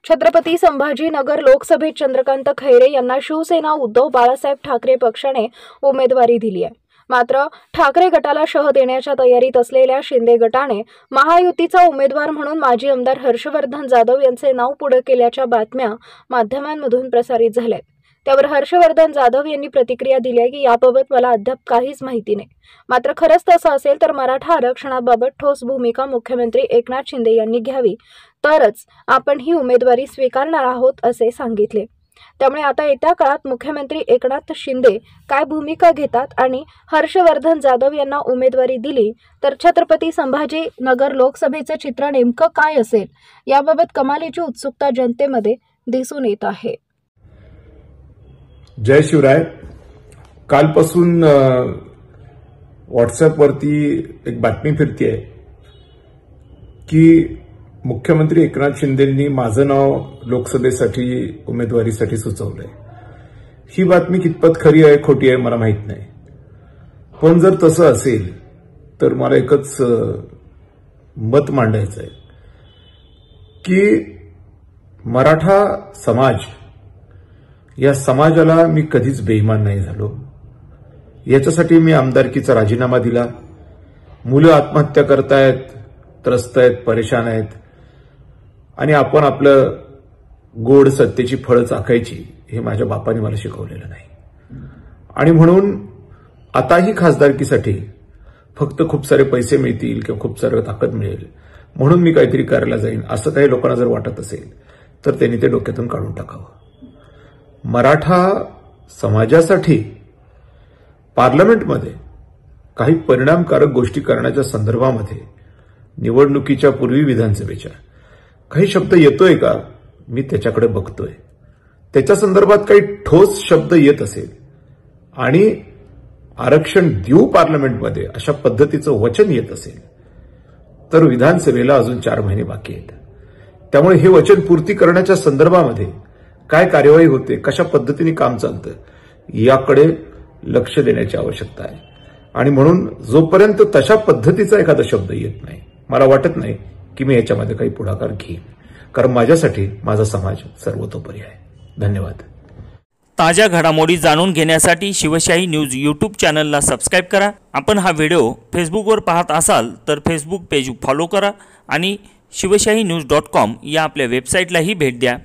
छत्रपती संभाजीनगर लोकसभेत चंद्रकांत खैरे यांना शिवसेना उद्धव बाळासाहेब ठाकरे पक्षाने उमेदवारी दिली आहे। मात्र ठाकरे गटाला शह देण्याच्या तयारीत असलेल्या शिंदे गटाने महायुतीचा उमेदवार म्हणून माजी आमदार हर्षवर्धन जाधव यांचे नाव पुढे केल्याच्या बातम्या माध्यमांमधून प्रसारित झाल्या। त्यावर हर्षवर्धन जाधव यांनी प्रतिक्रिया दिली आहे की याबाबत मला अद्याप काहीच माहिती नाही। मात्र खरंच तसं असेल तर मराठा आरक्षणाबाबत ठोस भूमिका मुख्यमंत्री एकनाथ शिंदे यांनी घ्यावी, तरच आपण ही उमेदवारी स्वीकारणार आहोत असे सांगितले। त्यामुळे आता येत्या काळात मुख्यमंत्री एकनाथ शिंदे काय भूमिका घेतात आणि हर्षवर्धन जाधव यांना उमेदवारी दिली तर छत्रपती संभाजीनगर लोकसभेचे चित्र नेमकं काय असेल याबाबत कमालीची उत्सुकता जनतेमध्ये दिसून येत आहे। जय शिवराय। कालपासून व्हॉट्सअपवरती एक बातमी फिरते आहे की मुख्यमंत्री एकनाथ शिंदेंनी माझं नाव लोकसभेसाठी उमेदवारीसाठी सुचवलंय। ही बातमी कितपत खरी आहे खोटी आहे मला माहित नाही, पण जर तसं असेल तर मला एकच मत मांडायचं आहे की मराठा समाज या समाजाला मी कधीच बेईमान नाही झालो। याच्यासाठी मी आमदारकीचा राजीनामा दिला। मुलं आत्महत्या करतायत, त्रस्त आहेत, परेशान आहेत आणि आपण आपलं गोड सत्तेची फळं चाखायची हे माझ्या बापाने मला शिकवलेलं नाही। आणि म्हणून आताही खासदारकीसाठी फक्त खूप सारे पैसे मिळतील किंवा खूप सारे ताकद मिळेल म्हणून मी काहीतरी करायला जाईन असं काही लोकांना जर वाटत असेल तर त्यांनी ते डोक्यातून काढून टाकावं। मराठा समाजासाठी पार्लमेंटमध्ये काही परिणामकारक गोष्टी करण्याच्या संदर्भामध्ये निवडणुकीच्या पूर्वी विधानसभेच्या काही शब्द येतोय का मी त्याच्याकडे बघतोय। त्याच्या संदर्भात काही ठोस शब्द येत असेल आणि आरक्षण देऊ पार्लमेंटमध्ये अशा पद्धतीचं वचन येत असेल तर विधानसभेला अजून 4 महिने बाकी आहेत। त्यामुळे हे वचन पूर्ती करण्याच्या संदर्भामध्ये काय कार्यवाही होते, कशा पद्धतीने काम चालतं याकडे लक्ष देण्याची आवश्यकता आहे। आणि म्हणून जोपर्यंत तशा पद्धतीचा एखादा शब्द येत नाही मला वाटत नाही की मी याच्यामध्ये काही पुढाकार घेईन, कारण माझ्यासाठी माझा समाज सर्वतोपरी आहे। धन्यवाद। ताज्या घडामोडी जाणून घेण्यासाठी शिवशाही न्यूज यूट्यूब चॅनलला सबस्क्राइब करा। आपण हा व्हिडिओ फेसबुकवर पाहत असाल तर फेसबुक पेज फॉलो करा आणि शिवशाही news.com या आपल्या वेबसाईटलाही भेट द्या।